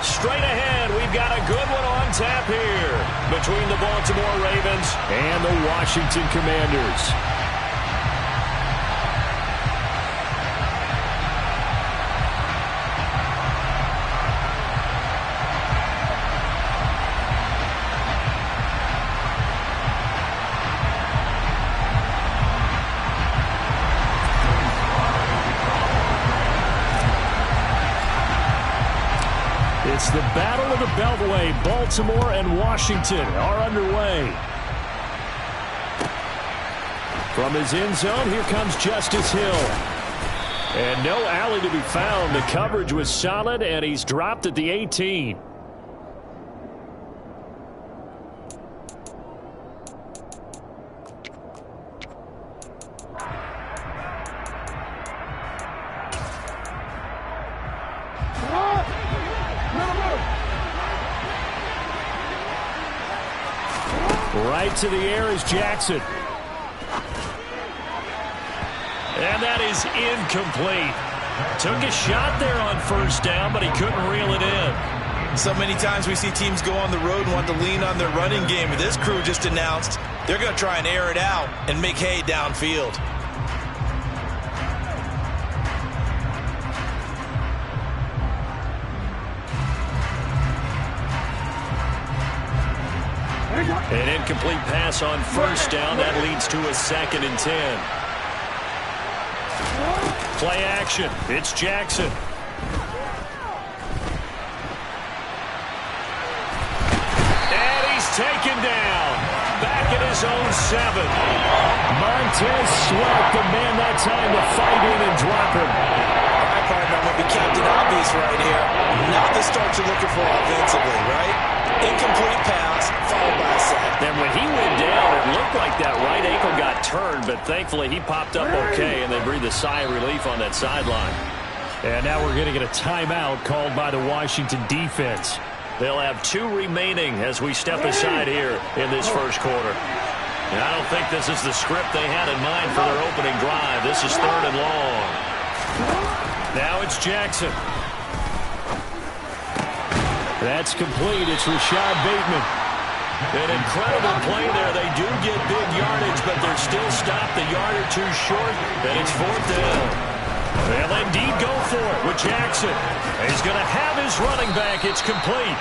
Straight ahead, we've got a good one on tap here between the Baltimore Ravens and the Washington Commanders. It's the Battle of the Beltway. Baltimore and Washington are underway. From his end zone, here comes Justice Hill. And no alley to be found. The coverage was solid, and he's dropped at the 18. Right to the air is Jackson. And that is incomplete. Took a shot there on first down, but he couldn't reel it in. So many times we see teams go on the road and want to lean on their running game. This crew just announced they're going to try and air it out and make hay downfield. An incomplete pass on first down. That leads to a 2nd and 10. Play action. It's Jackson. And he's taken down. Back at his own 7. Montez Sweat, the man that time to fight in and drop him. All right, partner, I'm going to be Captain Obvious right here. Not the start you're looking for offensively, right? Incomplete pass, followed by a sack. And when he went down, it looked like that right ankle got turned, but thankfully he popped up okay, and they breathed a sigh of relief on that sideline. And now we're going to get a timeout called by the Washington defense. They'll have 2 remaining as we step aside here in this first quarter. And I don't think this is the script they had in mind for their opening drive. This is 3rd and long. Now it's Jackson. That's complete. It's Rashad Bateman. An incredible play there. They do get big yardage, but they're still stopped a yard or 2 short, and it's 4th down. They'll indeed go for it with Jackson. He's going to have his running back. It's complete.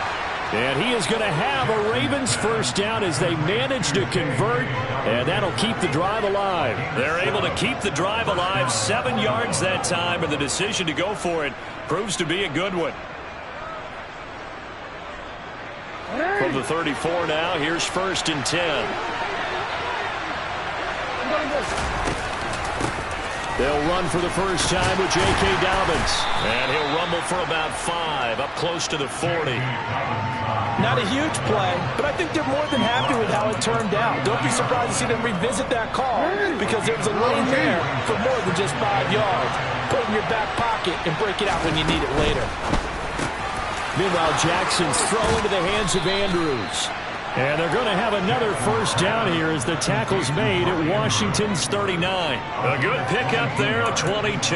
And he is going to have a Ravens first down as they manage to convert, and that'll keep the drive alive. They're able to keep the drive alive, 7 yards that time, and the decision to go for it proves to be a good one. From the 34 now, here's 1st and 10. They'll run for the first time with J.K. Dobbins. And he'll rumble for about 5, up close to the 40. Not a huge play, but I think they're more than happy with how it turned out. Don't be surprised to see them revisit that call because there was a lane there for more than just 5 yards. Put it in your back pocket and break it out when you need it later. Meanwhile, Jackson's throw into the hands of Andrews. And they're going to have another first down here as the tackle's made at Washington's 39. A good pickup there, a 22.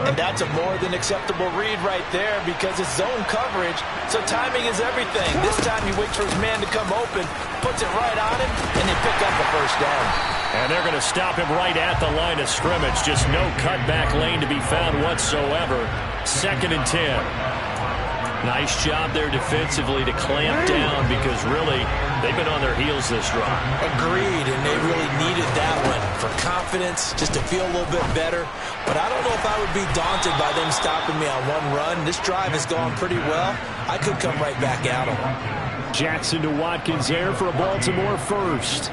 And that's a more than acceptable read right there because it's zone coverage, so timing is everything. This time he waits for his man to come open, puts it right on him, and they pick up the first down. And they're going to stop him right at the line of scrimmage. Just no cutback lane to be found whatsoever. 2nd and 10. Nice job there defensively to clamp down because really they've been on their heels this drive. Agreed, and they really needed that one for confidence, just to feel a little bit better. But I don't know if I would be daunted by them stopping me on one run. This drive has gone pretty well. I could come right back at them. Jackson to Watkins there for a Baltimore first.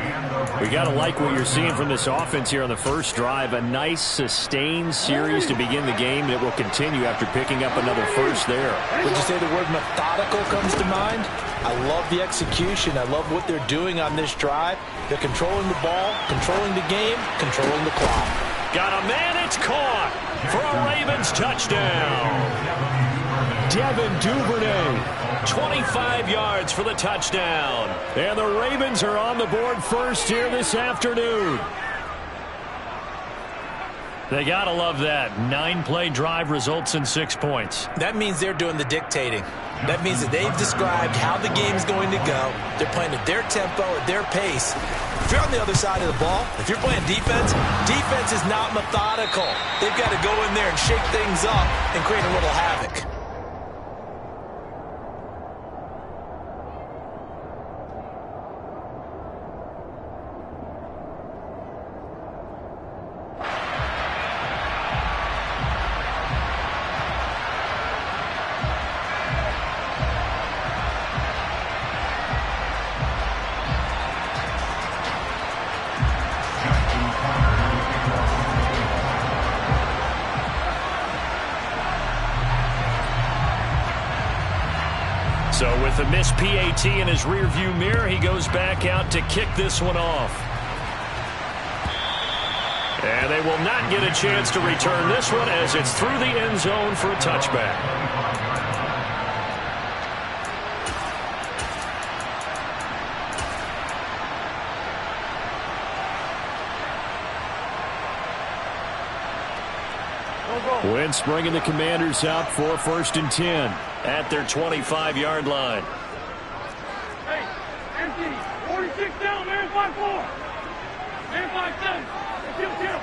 We got to like what you're seeing from this offense here on the first drive. A nice sustained series to begin the game, and it will continue after picking up another first there. Would you say the word methodical comes to mind? I love the execution. I love what they're doing on this drive. They're controlling the ball, controlling the game, controlling the clock. Got a man, it's caught for a Ravens touchdown. Devin Duvernay. 25 yards for the touchdown. And the Ravens are on the board first here this afternoon. They got to love that. 9-play drive results in 6 points. That means they're doing the dictating. That means that they've described how the game's going to go. They're playing at their tempo, at their pace. If you're on the other side of the ball, if you're playing defense, defense is not methodical. They've got to go in there and shake things up and create a little havoc. So with the missed PAT in his rearview mirror, he goes back out to kick this one off. And they will not get a chance to return this one as it's through the end zone for a touchback. Wentz bringing the Commanders out for 1st and 10 at their 25-yard line. Hey, empty. 46 down, man, 5-4. Man, 5-7. Kill.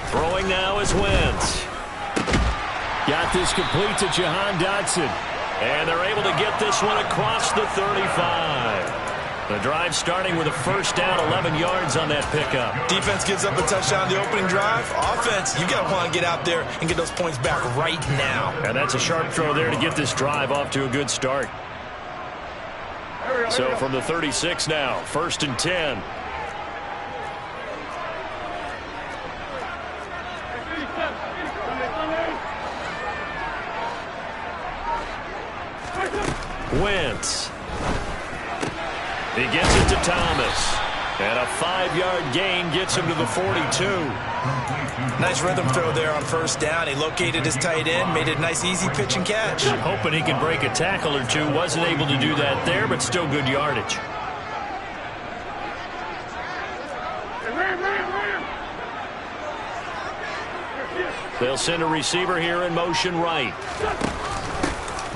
Throwing now is Wentz. Got this complete to Jahan Dotson. And they're able to get this one across the 35. The drive starting with a first down, 11 yards on that pickup. Defense gives up a touchdown the opening drive. Offense, you got to want to get out there and get those points back right now. And that's a sharp throw there to get this drive off to a good start. So from the 36 now, 1st and 10. Wentz. He gets it to Thomas. And a 5-yard gain gets him to the 42. Nice rhythm throw there on first down. He located his tight end, made it a nice easy pitch and catch. Hoping he could break a tackle or two. Wasn't able to do that there, but still good yardage. They'll send a receiver here in motion right.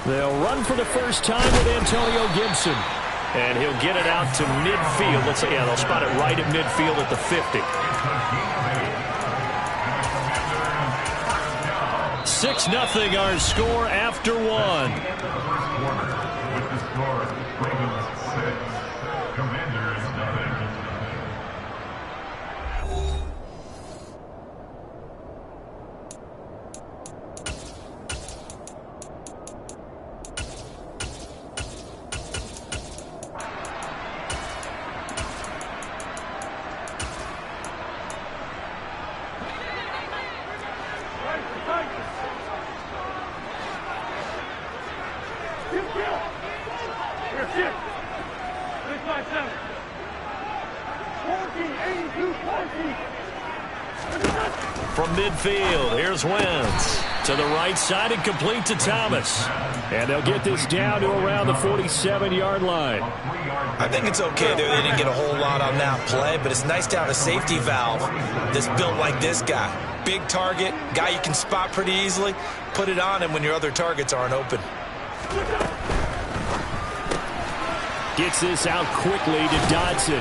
They'll run for the first time with Antonio Gibson. And he'll get it out to midfield. Let's say, yeah, they'll spot it right at midfield at the 50. 6-0 our score after one. With the score, Ravens 6, Commanders nothing. From midfield, here's Wentz. To the right side and complete to Thomas. And they'll get this down to around the 47-yard line. I think it's okay there. They didn't get a whole lot on that play, but it's nice to have a safety valve that's built like this guy. Big target, guy you can spot pretty easily. Put it on him when your other targets aren't open. Gets this out quickly to Dotson.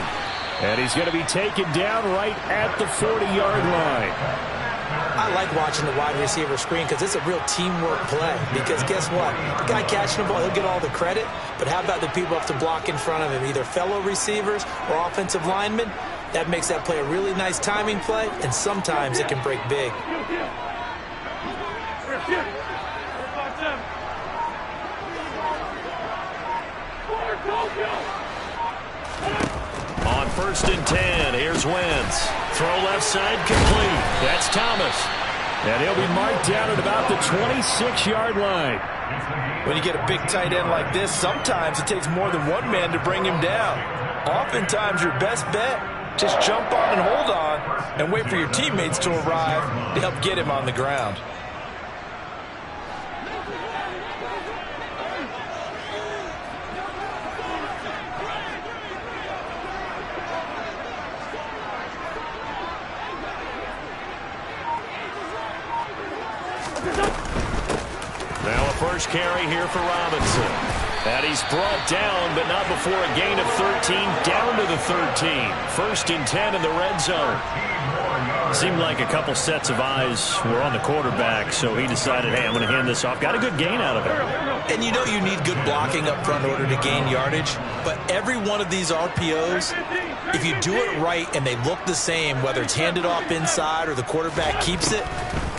And he's going to be taken down right at the 40-yard line. I like watching the wide receiver screen because it's a real teamwork play. Because guess what? The guy catching the ball, he'll get all the credit. But how about the people up to block in front of him, either fellow receivers or offensive linemen? That makes that play a really nice timing play, and sometimes it can break big. On 1st and 10, here's Wentz. Throw left side complete. That's Thomas. And he'll be marked down at about the 26-yard line. When you get a big tight end like this, sometimes it takes more than one man to bring him down. Oftentimes, your best bet, just jump on and hold on and wait for your teammates to arrive to help get him on the ground. Now a first carry here for Robinson. And he's brought down, but not before a gain of 13, down to the 13. First and 10 in the red zone. Seemed like a couple sets of eyes were on the quarterback, so he decided, hey, I'm going to hand this off. Got a good gain out of it. And you know you need good blocking up front in order to gain yardage, but every one of these RPOs, if you do it right and they look the same, whether it's handed off inside or the quarterback keeps it,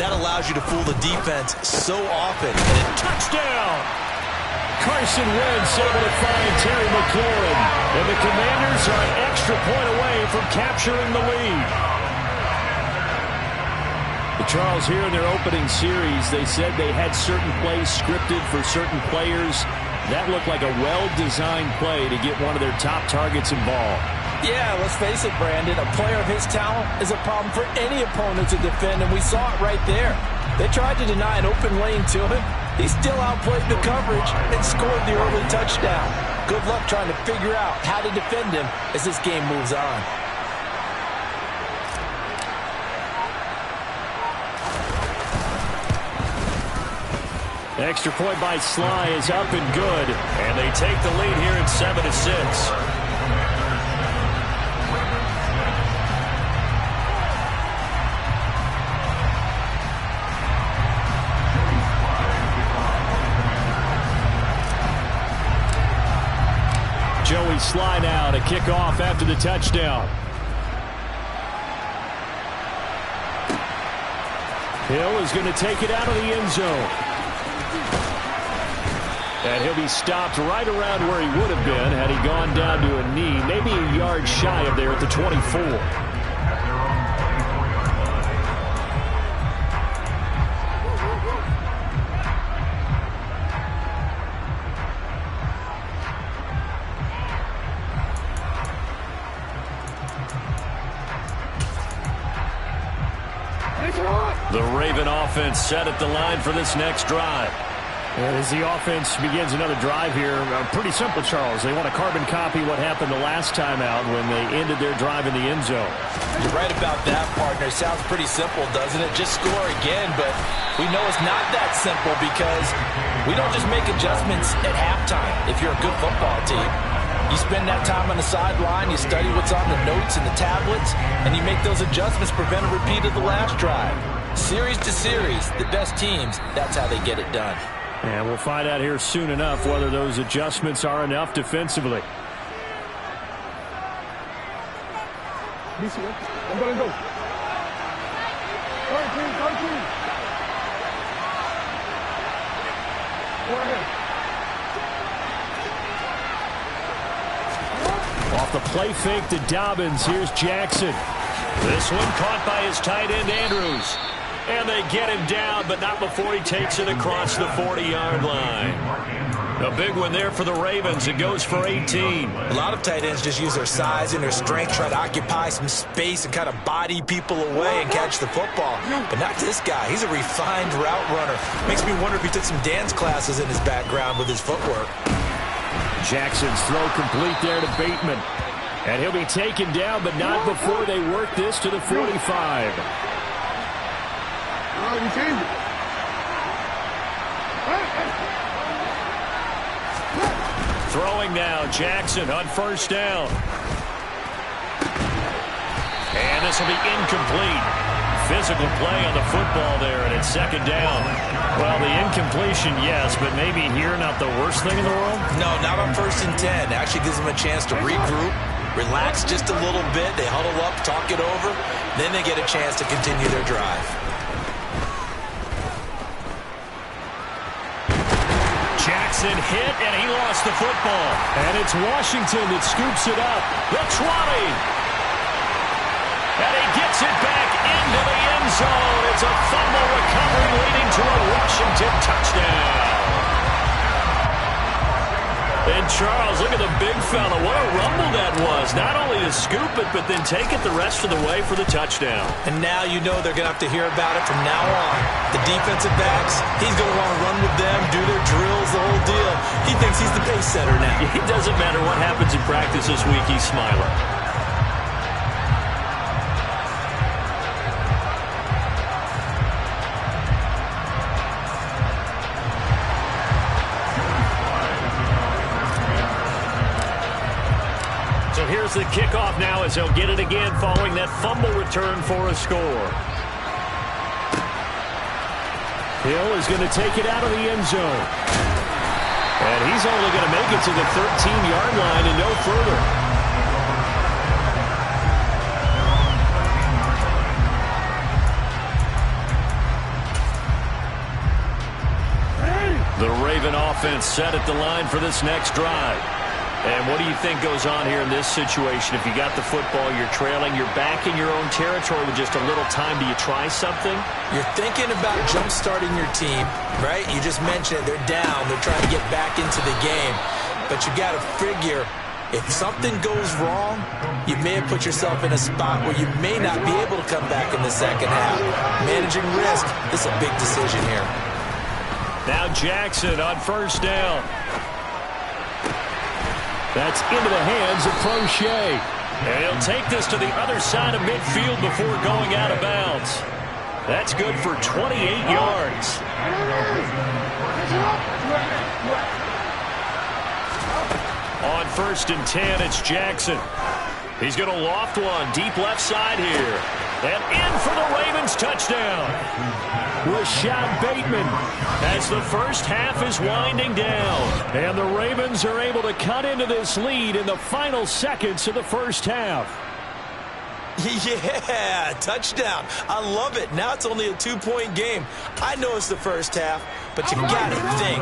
that allows you to fool the defense so often. And touchdown! Carson Wentz able to find Terry McLaurin, and the Commanders are an extra point away from capturing the lead. Charles, here in their opening series, they said they had certain plays scripted for certain players. That looked like a well-designed play to get one of their top targets involved. Yeah, let's face it, Brandon. A player of his talent is a problem for any opponent to defend, and we saw it right there. They tried to deny an open lane to him. He still outplayed the coverage and scored the early touchdown. Good luck trying to figure out how to defend him as this game moves on. Extra point by Sly is up and good. And they take the lead here at 7-6. Joey Sly now to kick off after the touchdown. Hill is going to take it out of the end zone. And he'll be stopped right around where he would have been had he gone down to a knee, maybe a yard shy of there at the 24. The Raven offense set at the line for this next drive. And as the offense begins another drive here, pretty simple, Charles. They want to carbon copy what happened the last time out when they ended their drive in the end zone. You're right about that, partner. Sounds pretty simple, doesn't it? Just score again, but we know it's not that simple because we don't just make adjustments at halftime if you're a good football team. You spend that time on the sideline, you study what's on the notes and the tablets, and you make those adjustments, prevent a repeat of the last drive. Series to series, the best teams, that's how they get it done. And we'll find out here soon enough whether those adjustments are enough defensively. I'm going to go. 13. Go ahead. Off the play fake to Dobbins. Here's Jackson. This one caught by his tight end, Andrews. And they get him down, but not before he takes it across the 40-yard line. A big one there for the Ravens. It goes for 18. A lot of tight ends just use their size and their strength, try to occupy some space and kind of body people away and catch the football. But not this guy. He's a refined route runner. Makes me wonder if he took some dance classes in his background with his footwork. Jackson's throw complete there to Bateman. And he'll be taken down, but not before they work this to the 45. Throwing now, Jackson on first down. And this will be incomplete. Physical play on the football there, and it's second down. Well, the incompletion, yes, but maybe here not the worst thing in the world? No, not on 1st and 10. Actually gives them a chance to regroup, relax just a little bit. They huddle up, talk it over. Then they get a chance to continue their drive. Jackson hit, and he lost the football. And it's Washington that scoops it up. The 20. And he gets it back into the end zone. It's a fumble recovery leading to a Washington touchdown. And Charles, look at the big fella. What a rumble that was. Not only to scoop it, but then take it the rest of the way for the touchdown. And now you know they're going to have to hear about it from now on. The defensive backs, he's going to want to run with them, do their drills, the whole deal. He thinks he's the pace setter now. It doesn't matter what happens in practice this week, he's smiling. goes the kickoff now as they'll get it again following that fumble return for a score. Hill is going to take it out of the end zone. And he's only going to make it to the 13-yard line and no further. The Raven offense set at the line for this next drive. And what do you think goes on here in this situation? If you got the football, you're trailing, you're back in your own territory with just a little time. Do you try something? You're thinking about jump-starting your team, right? You just mentioned it. They're down. They're trying to get back into the game. But you got to figure, if something goes wrong, you may have put yourself in a spot where you may not be able to come back in the second half. Managing risk, this is a big decision here. Now Jackson on first down. That's into the hands of Crochet. And he'll take this to the other side of midfield before going out of bounds. That's good for 28 yards. On 1st and 10, it's Jackson. He's going to loft one deep left side here. And in for the Ravens touchdown. Rashad Bateman as the first half is winding down. And the Ravens are able to cut into this lead in the final seconds of the first half. Yeah, touchdown. I love it. Now it's only a 2-point game. I know it's the first half, but you got to think.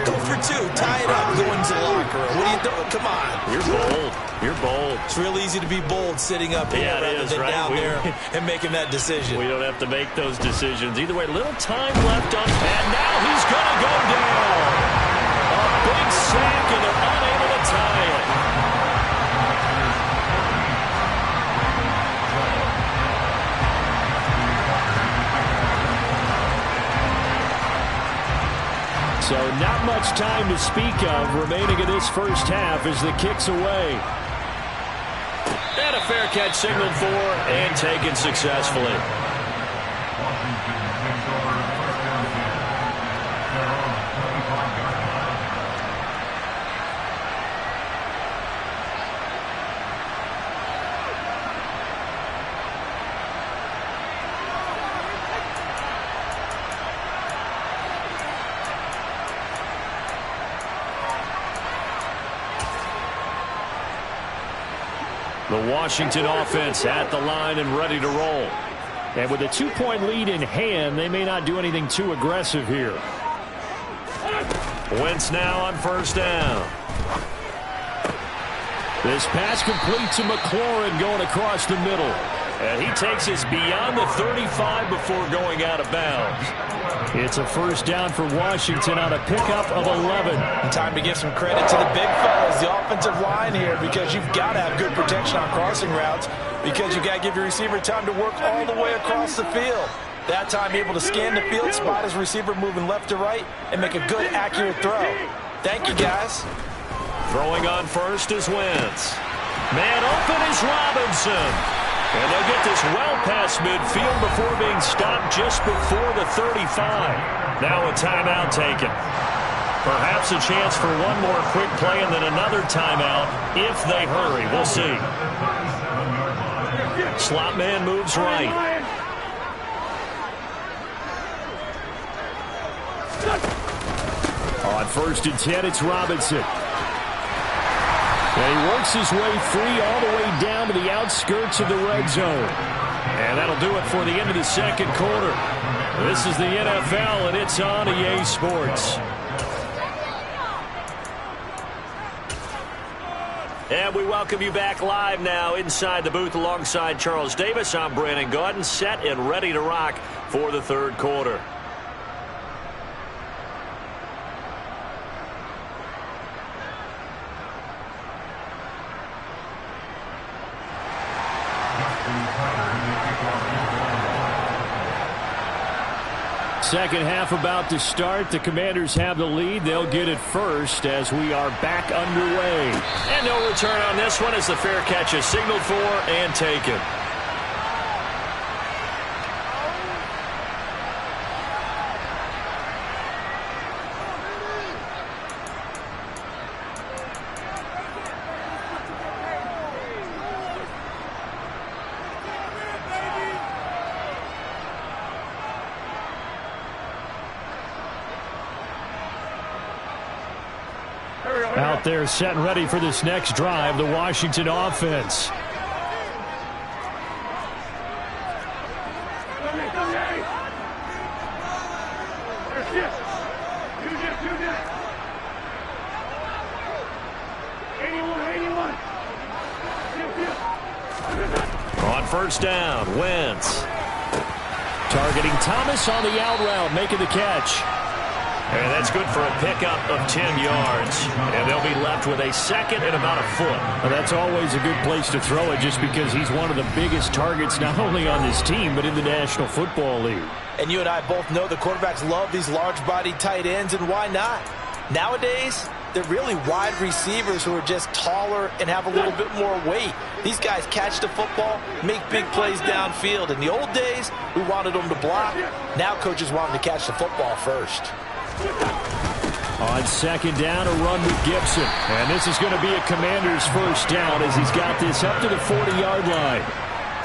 Go for 2. Tie it up. Go into the locker room. What are you doing? Come on. You're bold. You're bold. It's real easy to be bold sitting up here rather than down there and making that decision. We don't have to make those decisions. Either way, little time left on. And now he's going to go down. A big sack, and they're unable to tie it. So not much time to speak of remaining in this first half as the kick's away. And a fair catch signaled for and taken successfully. The Washington offense at the line and ready to roll. And with a 2-point lead in hand, they may not do anything too aggressive here. Wentz now on first down. This pass complete to McLaurin going across the middle. And he takes us beyond the 35 before going out of bounds. It's a first down for Washington on a pickup of 11. And time to give some credit to the big fellas, the offensive line here, because you've got to have good protection on crossing routes, because you've got to give your receiver time to work all the way across the field. That time able to scan the field, spot his receiver moving left to right, and make a good, accurate throw. Thank you, guys. Throwing on first is Wentz. Man open is Robinson. And they'll get this well past midfield before being stopped just before the 35. Now a timeout taken. Perhaps a chance for one more quick play and then another timeout if they hurry. We'll see. Slot man moves right. On 1st and 10, it's Robinson. And he works his way free all the way down to the outskirts of the red zone. And that'll do it for the end of the second quarter. This is the NFL, and it's on EA Sports. And we welcome you back live now inside the booth alongside Charles Davis. I'm Brandon Gaudin, set and ready to rock for the third quarter. Second half about to start. The Commanders have the lead. They'll get it first as we are back underway. And no return on this one as the fair catch is signaled for and taken. out there set and ready for this next drive, the Washington offense. On first down, Wentz. Targeting Thomas on the out route, making the catch. And that's good for a pickup of 10 yards. And they'll be left with a second and about a foot. Well, that's always a good place to throw it just because he's one of the biggest targets not only on this team but in the National Football League. And you and I both know the quarterbacks love these large-bodied tight ends, and why not? Nowadays, they're really wide receivers who are just taller and have a little bit more weight. These guys catch the football, make big plays downfield. In the old days, we wanted them to block. Now coaches want them to catch the football first. On second down, a run with Gibson. And this is going to be a Commander's first down as he's got this up to the 40-yard line.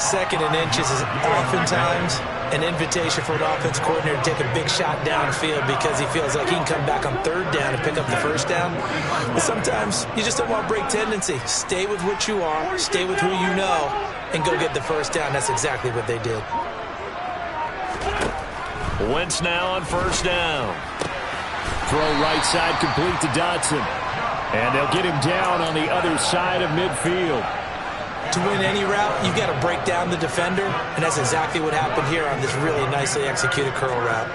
Second and inches is oftentimes an invitation for an offense coordinator to take a big shot downfield because he feels like he can come back on third down and pick up the first down. But sometimes you just don't want to break tendency. Stay with what you are, stay with who you know, and go get the first down. That's exactly what they did. Wentz now on first down. Throw right side complete to Dotson. And they'll get him down on the other side of midfield. To win any route, you've got to break down the defender, and that's exactly what happened here on this really nicely executed curl route.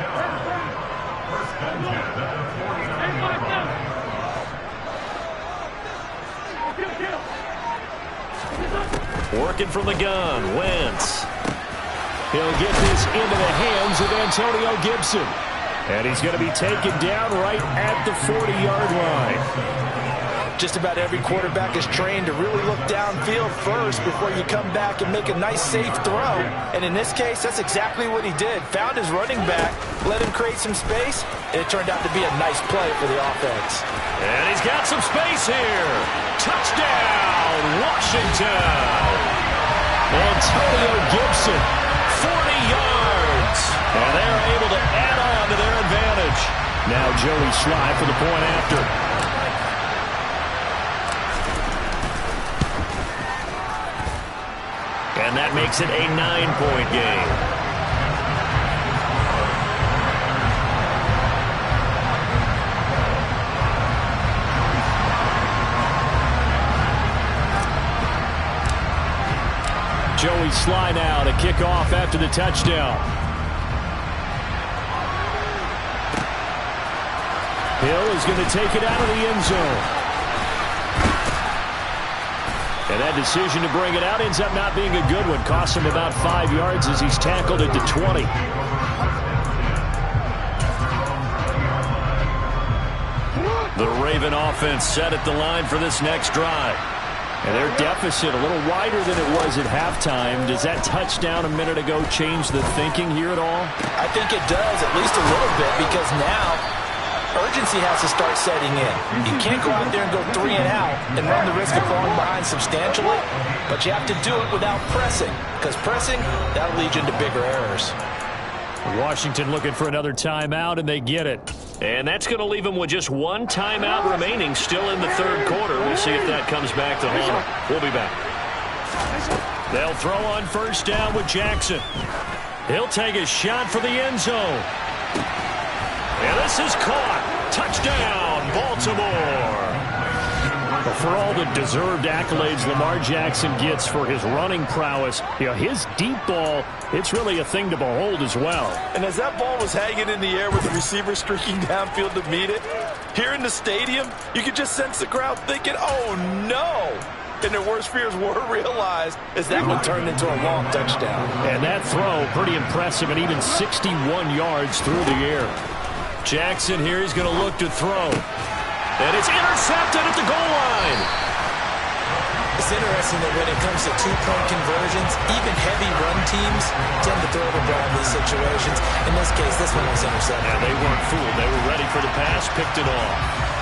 Working from the gun, Wentz. He'll get this into the hands of Antonio Gibson. And he's going to be taken down right at the 40-yard line. Just about every quarterback is trained to really look downfield first before you come back and make a nice, safe throw. And in this case, that's exactly what he did. Found his running back, let him create some space, and it turned out to be a nice play for the offense. And he's got some space here. Touchdown, Washington. Antonio Gibson. 40 yards. And they're able to add on to their advantage. Now Joey Sly for the point after. And that makes it a 9-point game. Joey Sly now to kick off after the touchdown. Hill is going to take it out of the end zone. And that decision to bring it out ends up not being a good one. Costs him about 5 yards as he's tackled at the 20. The Raven offense set at the line for this next drive. And their deficit a little wider than it was at halftime. Does that touchdown a minute ago change the thinking here at all? I think it does, at least a little bit, because now urgency has to start setting in. You can't go out there and go 3 and out and run the risk of falling behind substantially, but you have to do it without pressing, because pressing, that'll lead you into bigger errors. Washington looking for another timeout, and they get it. And that's going to leave them with just one timeout remaining still in the third quarter. We'll see if that comes back to haunt them. We'll be back. They'll throw on first down with Jackson. He'll take a shot for the end zone. And this is caught. Touchdown, Baltimore. Well, for all the deserved accolades Lamar Jackson gets for his running prowess, his deep ball, it's really a thing to behold as well. And as that ball was hanging in the air with the receiver streaking downfield to meet it, here in the stadium, you could just sense the crowd thinking, oh, no. And their worst fears were realized as that one turned into a long touchdown. And that throw, pretty impressive, and even 61 yards through the air. Jackson here is going to look to throw. And it's intercepted at the goal line. It's interesting that when it comes to two-point conversions, even heavy run teams tend to throw the ball in these situations. In this case, this one was intercepted. And they weren't fooled. They were ready for the pass, picked it off.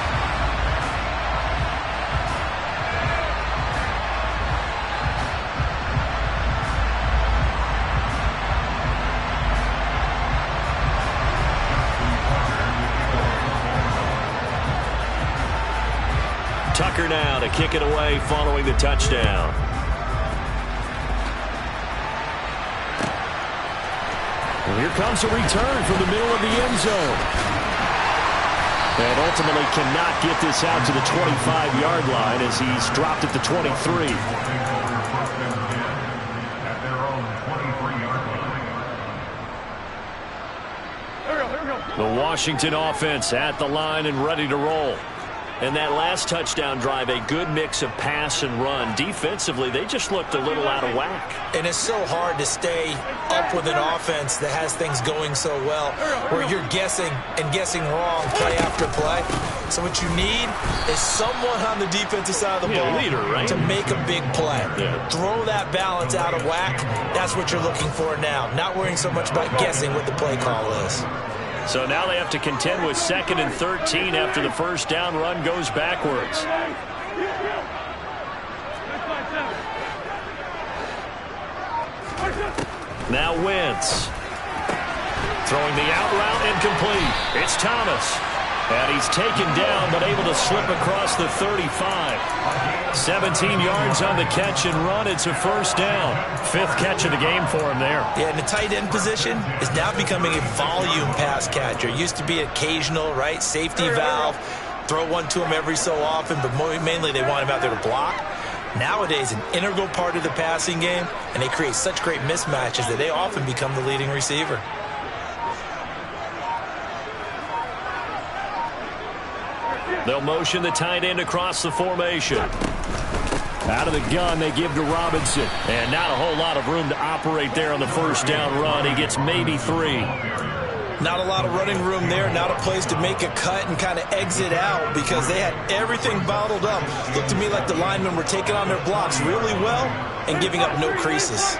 kicker now to kick it away following the touchdown. Well, here comes a return from the middle of the end zone. And ultimately cannot get this out to the 25-yard line as he's dropped at the 23. The Washington offense at the line and ready to roll. And that last touchdown drive, a good mix of pass and run. Defensively, they just looked a little out of whack. And it's so hard to stay up with an offense that has things going so well, where you're guessing and guessing wrong play after play. So what you need is someone on the defensive side of the ball leader, right? to make a big play. Yeah. Throw that balance out of whack. That's what you're looking for now. Not worrying so much about guessing what the play call is. So now they have to contend with 2nd and 13 after the first down run goes backwards. Now Wentz. Throwing the out route incomplete. It's Thomas. And he's taken down but able to slip across the 35. 17 yards on the catch and run. It's a first down. 5th catch of the game for him there. Yeah, and the tight end position is now becoming a volume pass catcher. It used to be occasional, right? Safety valve. Throw one to him every so often, but mainly they want him out there to block. Nowadays, an integral part of the passing game, and they create such great mismatches that they often become the leading receiver. They'll motion the tight end across the formation. Out of the gun, they give to Robinson. And not a whole lot of room to operate there on the first down run. He gets maybe 3. Not a lot of running room there. Not a place to make a cut and kind of exit out because they had everything bottled up. Looked to me like the linemen were taking on their blocks really well and giving up no creases.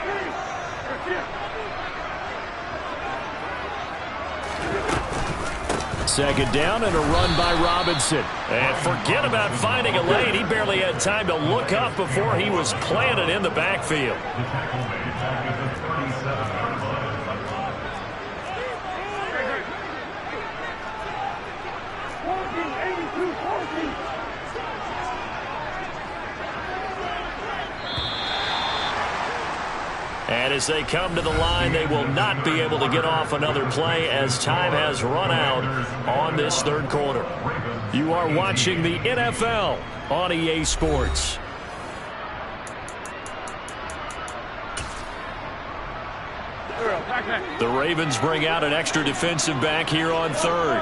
Second down and a run by Robinson. And forget about finding a lane. He barely had time to look up before he was planted in the backfield. And as they come to the line, they will not be able to get off another play as time has run out on this third quarter. You are watching the NFL on EA Sports. The Ravens bring out an extra defensive back here on third.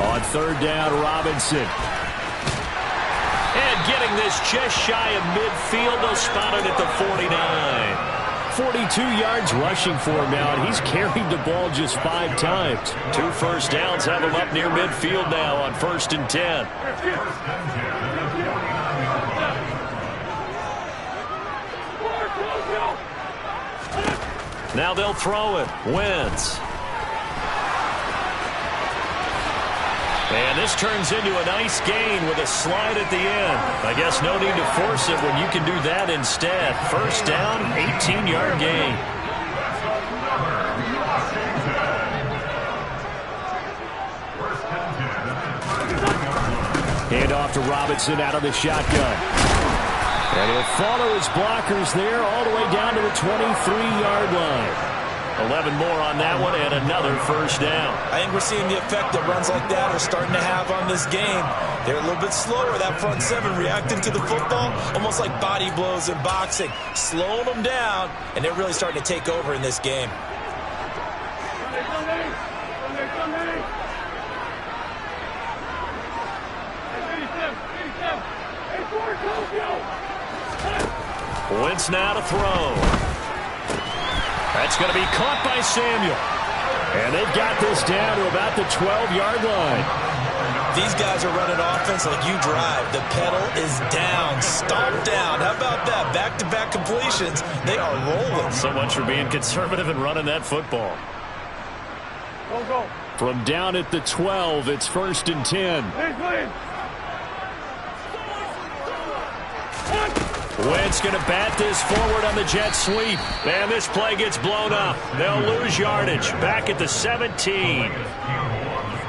On third down, Robinson. And getting this just shy of midfield, they'll spot it at the 49. 42 yards rushing for him now, and he's carried the ball just 5 times. 2 first downs have him up near midfield now on 1st and 10. Now they'll throw it. Wentz. And this turns into a nice gain with a slide at the end. I guess no need to force it when you can do that instead. First down, 18-yard gain. Hand off to Robinson out of the shotgun. And he'll follow his blockers there all the way down to the 23-yard line. 11 more on that one and another first down. I think we're seeing the effect that runs like that are starting to have on this game. They're a little bit slower, that front 7 reacting to the football, almost like body blows in boxing, slowing them down, and they're really starting to take over in this game. Wentz now to throw. That's going to be caught by Samuel. And they've got this down to about the 12-yard line. These guys are running offense like you drive. The pedal is down, stomped down. How about that? Back-to-back completions. They are rolling. So much for being conservative and running that football. Go. From down at the 12, it's 1st and 10. Wentz going to bat this forward on the jet sweep. And this play gets blown up. They'll lose yardage. Back at the 17.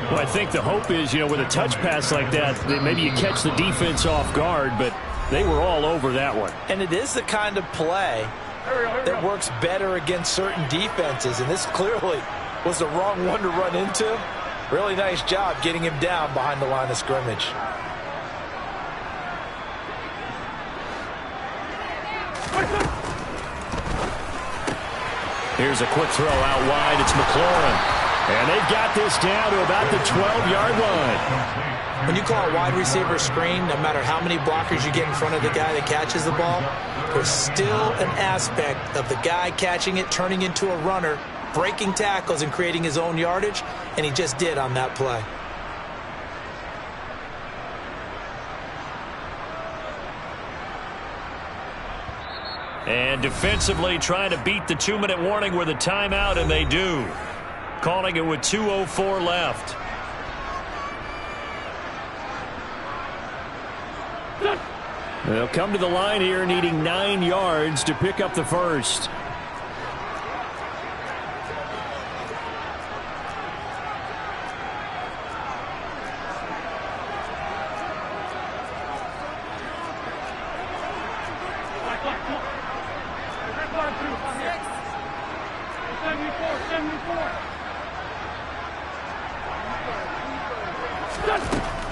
Well, I think the hope is, with a touch pass like that maybe you catch the defense off guard, but they were all over that one. And it is the kind of play that works better against certain defenses, and this clearly was the wrong one to run into. Really nice job getting him down behind the line of scrimmage. Here's a quick throw out wide. It's McLaurin. And they've got this down to about the 12-yard line. When you call a wide receiver screen, no matter how many blockers you get in front of the guy that catches the ball, there's still an aspect of the guy catching it, turning into a runner, breaking tackles and creating his own yardage, and he just did on that play. And defensively trying to beat the 2-minute warning with a timeout, and they do. Calling it with 2:04 left. They'll come to the line here needing 9 yards to pick up the first.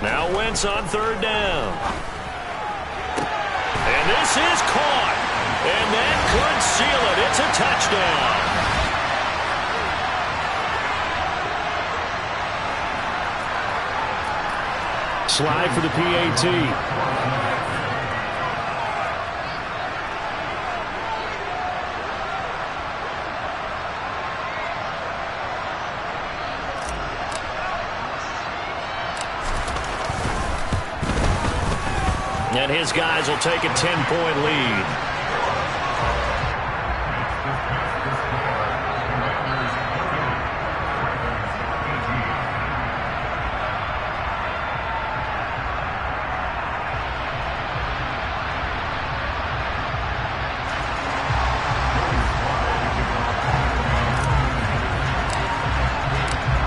Now Wentz on third down. And this is caught. And that could seal it. It's a touchdown. Slide for the PAT. And his guys will take a 10-point lead.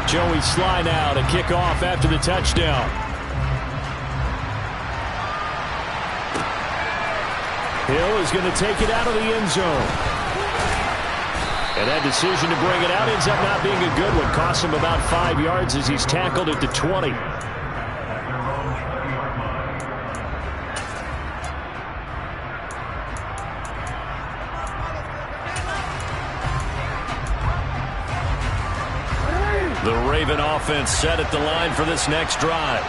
Joey Sly now to kick off after the touchdown. Hill is going to take it out of the end zone. And that decision to bring it out ends up not being a good one. Costs him about 5 yards as he's tackled at the 20. The Raven offense set at the line for this next drive.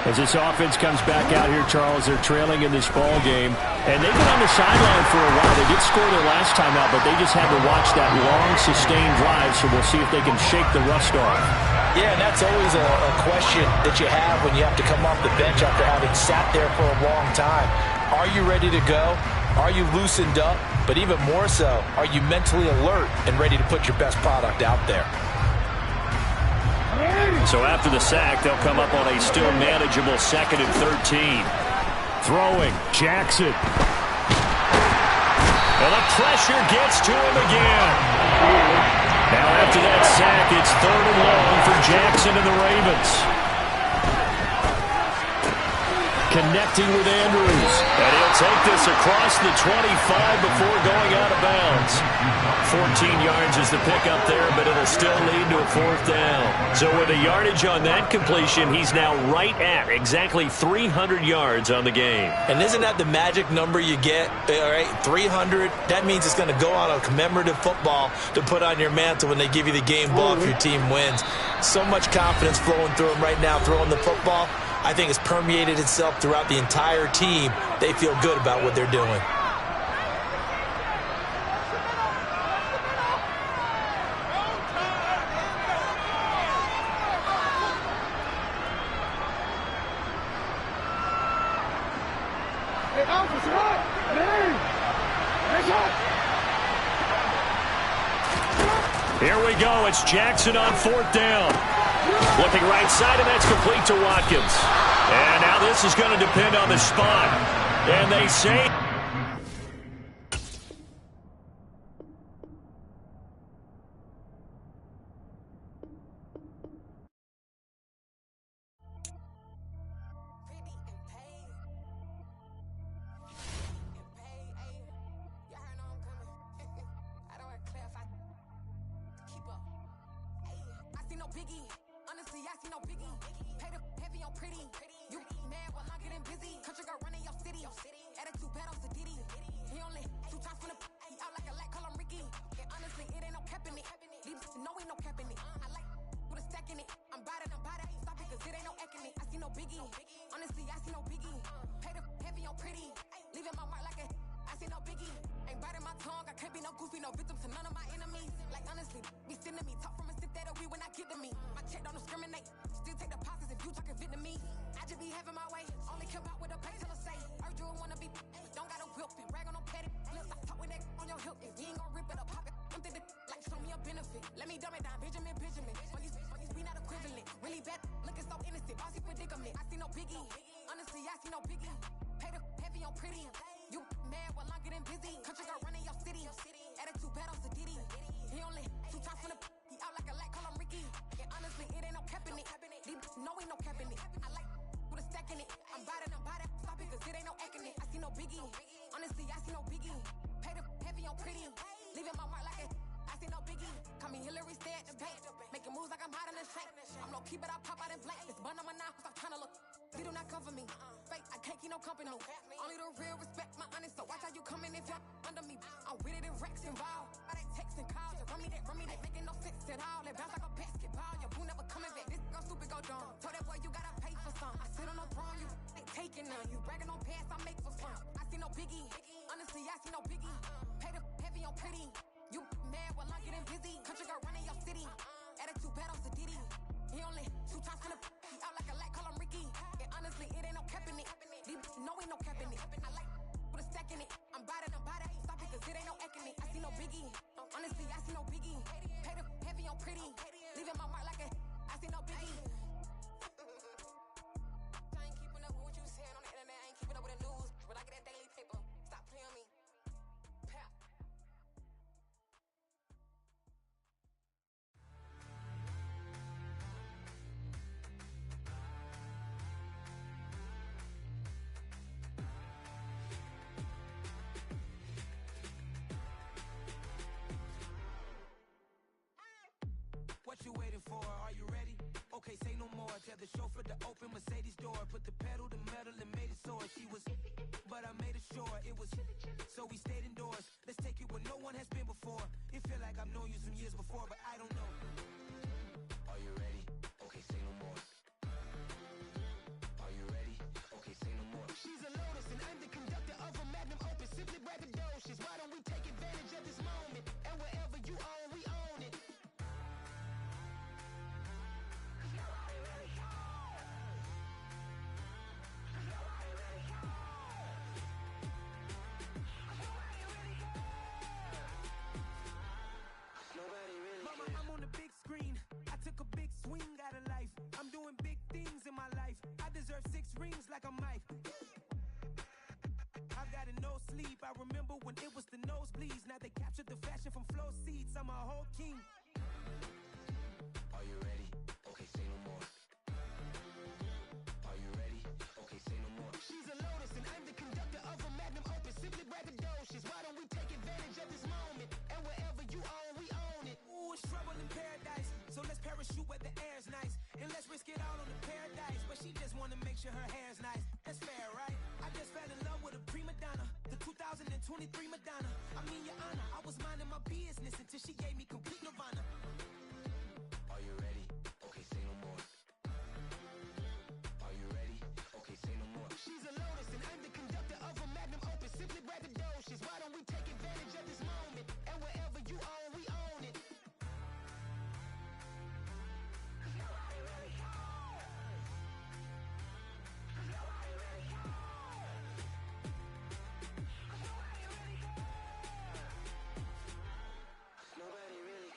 As this offense comes back out here, Charles, they're trailing in this ball game. And they've been on the sideline for a while. They did score their last time out, but they just had to watch that long, sustained drive, so we'll see if they can shake the rust off. Yeah, and that's always a question that you have when you have to come off the bench after having sat there for a long time. Are you ready to go? Are you loosened up? But even more so, are you mentally alert and ready to put your best product out there? So after the sack, they'll come up on a still manageable 2nd and 13. Throwing, Jackson. And the pressure gets to him again. Now after that sack, it's 3rd and long for Jackson and the Ravens. Connecting with Andrews. And he'll take this across the 25 before going out of bounds. 14 yards is the pickup there, but it'll still lead to a 4th down. So with a yardage on that completion, he's now right at exactly 300 yards on the game. And isn't that the magic number you get? All right, 300. That means it's going to go on a commemorative football to put on your mantle when they give you the game ball if your team wins. So much confidence flowing through him right now, throwing the football. I think it's permeated itself throughout the entire team. They feel good about what they're doing. Here we go. It's Jackson on 4th down. Looking right side, and that's complete to Watkins. And now this is going to depend on the spot. And they say no biggie. Honestly, I see no biggie. Pay the heavy on pretty. You mad while I'm getting busy. Country girl running your city. Attitude bad on Diddy. He only 2 times from the he out like a light, call him Ricky. And honestly, it ain't no cap in it. These know ain't no cap in it. I like with a stack in it. I'm bout it. Stop it, cause it ain't no acting it. I see no biggie. Honestly, I see no biggie. Pay the heavy on pretty. Leaving my mark like a I see no biggie. Ain't biting my tongue. I can't be no goofy, no victim to none of my enemies. Like honestly, be sending me talk from a sip that we when I get to me. My check don't discriminate. Still take deposits if you talking Vietnamese. I just be having my way. Only care about what the pay teller say. Urge you wanna be, don't got a whip and brag on no petty. Let's stop talk with that on your hip. If you ain't gon' rip it up, pop it. I'm thinking like show me a benefit. Let me dumb it down, Benjamin. We not equivalent. Really bad, looking so innocent. Bossy predicament. I see no biggie. Honestly, I see no biggie. Pay the heavy on pretty. You mad while I'm getting busy. Country girl running your city. Attitude bad on Diddy. He only 2 times from the he out like a light, call him Ricky. And honestly, it ain't no cap in it. These know ain't no cap in it. I like with a stack in it. I'm bout it. Stop it, cause it ain't no acting it. I see no biggie. Honestly, I see no biggie. Pay the heavy on pretty. Leaving my mark like a I see no biggie. Call me Hillary, stay at the bank. Making moves like I'm hot in the shank. I'm low key, but I pop out in black. It's bun on my knife, stop trying to look. They do not cover me. Fake, I can't keep no company. Only the real respect my honest. So watch how you coming if you're under me. I'm with it in Rex involved. I they texting calls. Run me that, making no sense at all. They bounce like a basketball. Your boo never coming back. This go stupid, go dumb. Told that boy you gotta pay for some. I sit on no throne, you ain't taking none. You bragging on past, I make for fun. I see no biggie. Honestly, I see no biggie. Pay the heavy on pretty. You mad while I'm getting busy. Country girl running your city. Attitude bad on Diddy. He only 2 times from the he out like a light, call him Ricky. And honestly, it ain't no cap in it. These know ain't no cap in it. I like with a stack in it. I'm bout it. Stop it, cause it ain't no acting it. I see no biggie. Honestly, I see no biggie. Pay the heavy on pretty. Leaving my mark like a I see no biggie. I ain't keeping up with what you saying on the internet. I ain't keeping up with the news. But I get that daily paper. Stop playing me. Pap. What you waiting for? Are you ready? Okay, say no more. Tell the chauffeur to open Mercedes door. Put the pedal to metal and made it soar. She was, but I made it sure it was. So we stayed indoors. Let's take it where no one has been before. It feel like I've known you some years before, but I don't know. Are you ready? Okay, say no more. Are you ready? Okay, say no more. She's a Lotus and I'm the conductor of a Magnum Opus. Simply braggadocious. Why don't we take advantage of this moment? And wherever you own, we own it. Mama, I'm on the big screen. I took a big swing out of life. I'm doing big things in my life. I deserve 6 rings like I'm Mike. I've got a no sleep. I remember when it was the nosebleeds. Now they captured the fashion from flow seats. I'm a whole king. Are you ready? Okay, say no more. Are you ready? Okay, say no more. She's a Lotus and I'm the conductor of a Magnum Opus. Simply braggadocious. Why don't we take advantage of this moment? And wherever you own, we own it. Ooh, it's trouble in paradise. So let's parachute where the air's nice. And let's risk it all on the paradise. But she just wanna make sure her hair's nice. That's fair, right? I just fell in love with a prima donna. The 2023 Madonna. I mean, your honor, I was minding my business until she gave me complete nirvana. Are you ready? Okay, say no more. Are you ready? Okay, say no more. She's a Lotus and I'm the conductor of a Magnum Opus. Simply braggadocious. Why don't we take advantage of this moment? And wherever you own, we own it. Nobody really cares. Nobody really cares. Nobody really cares. Nobody really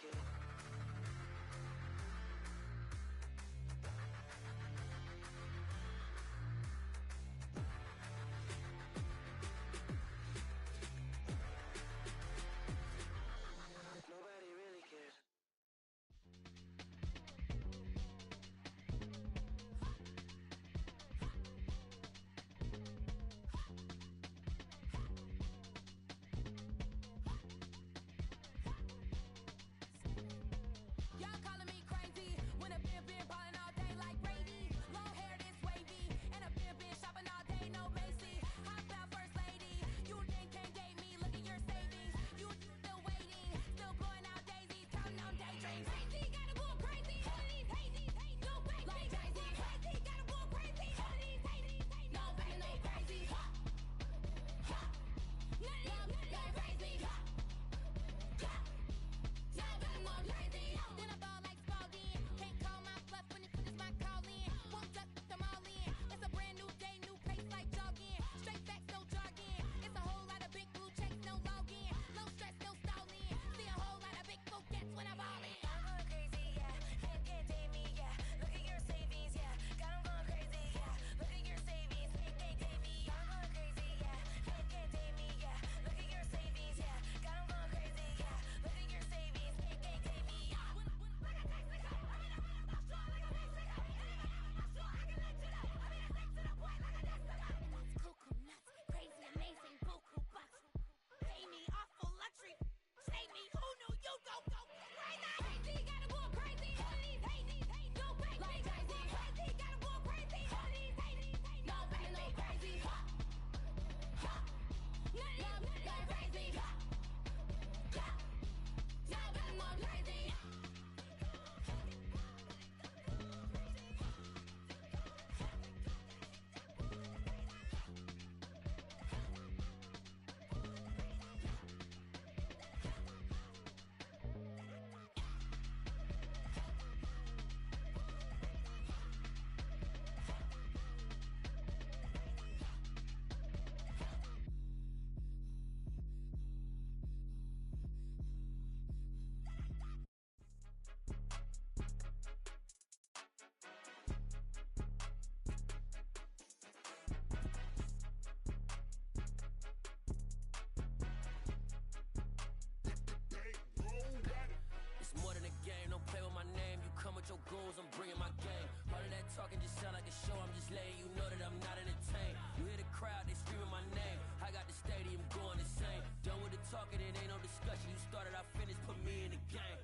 with your goons, I'm bringing my gang. All of that talking just sound like a show, I'm just letting you know that I'm not entertained. You hear the crowd, they screaming my name. I got the stadium going insane. Done with the talking, it ain't no discussion. You started, I finished, put me in the game.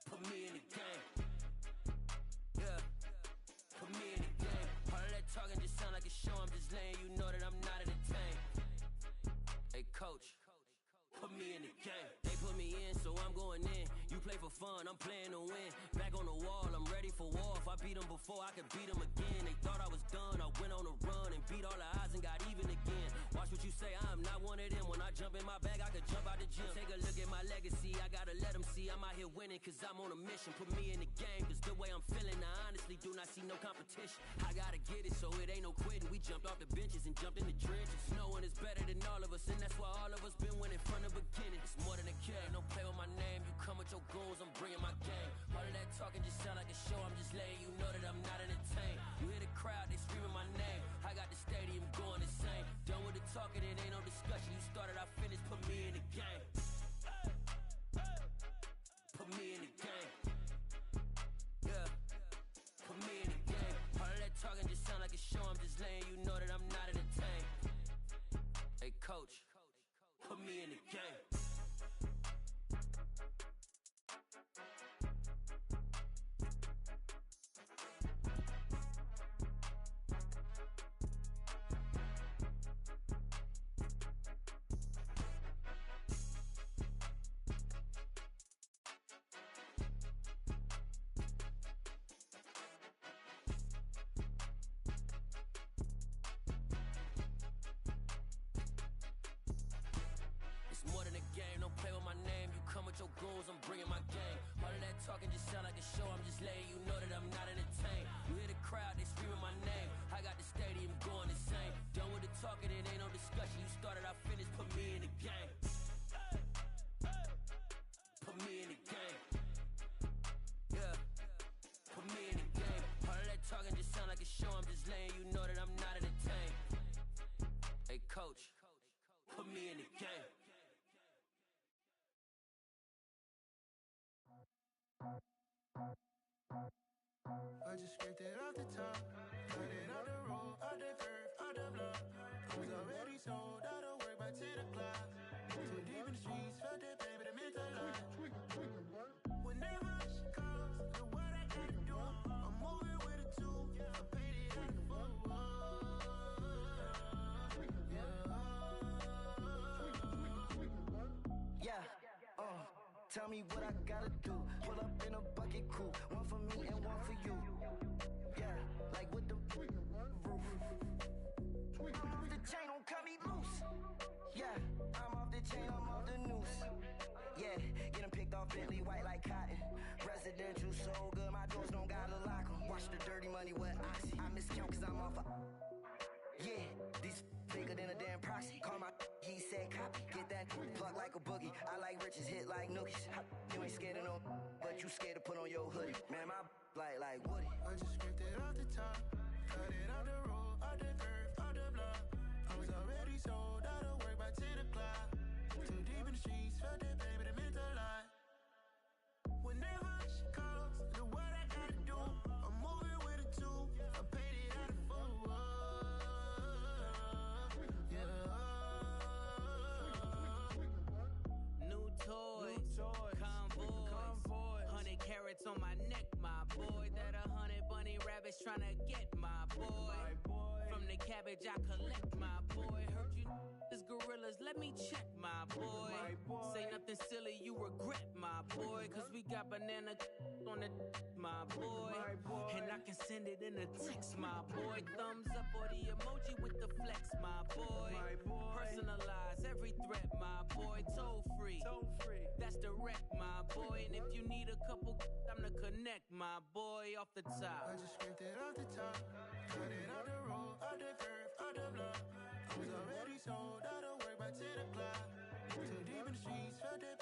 Put me in the game. Yeah. Put me in the game. All of that talking just sound like a show, I'm just letting you know that I'm not entertained. Hey, coach. Put me in the game. They put me in, so I'm going in. You play for fun, I'm playing to win. Back on the wall, I'm ready for war. If I beat them before, I could beat them again. They thought I was done, I went on a run and beat all the odds and got even again. Watch what you say, I'm not one of them. When I jump in my bag, I could jump out the gym. Take a look at my legacy, I gotta let them see I'm out here winning, cause I'm on a mission. Put me in the game, cause the way I'm feeling, I honestly do not see no competition. I gotta get it, so it ain't no quitting. We jumped off the benches and jumped in the trenches. No one is better than all of us, and that's why all of us been winning from the beginning. It's more than a game, don't play with my name. You come with your goons, I'm bringing my game. All of that talking just sound like a show, I'm just letting you know that I'm not entertained. You hear the crowd, they screaming my name. I got the stadium going insane. Done with the talking, it ain't no discussion. You started, I finished, put me in the game. Put me in the game. Yeah. Put me in the game. All of that talking just sound like a show, I'm just letting you know that I'm not entertained. Hey, coach. Put me in the game. Come with your goons, I'm bringing my gang. All of that talking just sound like a show, I'm just letting you know that I'm not entertained. You hear the crowd, they screaming my name. I got the stadium going insane. Done with the talking, it ain't no discussion. You started, I finished, put me in the game. Put me in the game. Yeah. Put me in the game. All of that talking just sound like a show, I'm just letting you know that I'm not entertained. Hey, coach, put me in the game. I just scraped it off the top, got it on the road, on the curve, on the block. I was already sold, out of work by 10 o'clock. Too deep in the streets, felt that pain, but it meant a lot. Whenever she calls, the what I gotta do, I'm moving with a two, I paid it out the foot. Tell me what I gotta do. Pull up in a bucket crew, one for me and one for you. Yeah, like with the roof. I'm off the chain, don't cut me loose. Yeah, I'm off the chain, I'm off the noose. Yeah, getting picked off Bentley white like cotton. Residential so good, my doors don't gotta lock 'em. Watch the dirty money with oxy. I miscount cause I'm off a... Yeah, these bigger than a damn proxy. Call my he said copy. Get that plug like a boogie. I like riches, hit like nookies. You ain't scared of no, but you scared to put on your hoodie. Man, my like Woody. I just scraped it off the top, cut it on the road, on the curve, on the block. I was already sold, out of work by 10 o'clock. Too deep in the streets, felt that pain, but it meant a lot. Whenever she calls, the what I gotta do, I'm moving with a two, I paid it out of full. Convoy, 100 carats on my neck, my boy. That 100 bunny rabbits tryna get my boy. From the cabbage I collect, my boy. Heard you is gorillas, let me check, my boy. Say nothing silly, you regret, my boy. Cause we got banana on the my boy. And I can send it in a text, my boy. Thumbs up or the emoji with the flex, my boy. Personalize every threat, my boy. Toll free, that's direct, my boy. And if you need a couple, I'm the connect, my boy. Off the top, I just scraped it off the top, cut it on the road, on the curve, on the block. I was already sold, out of work by 10 o'clock. Too deep in the streets, felt that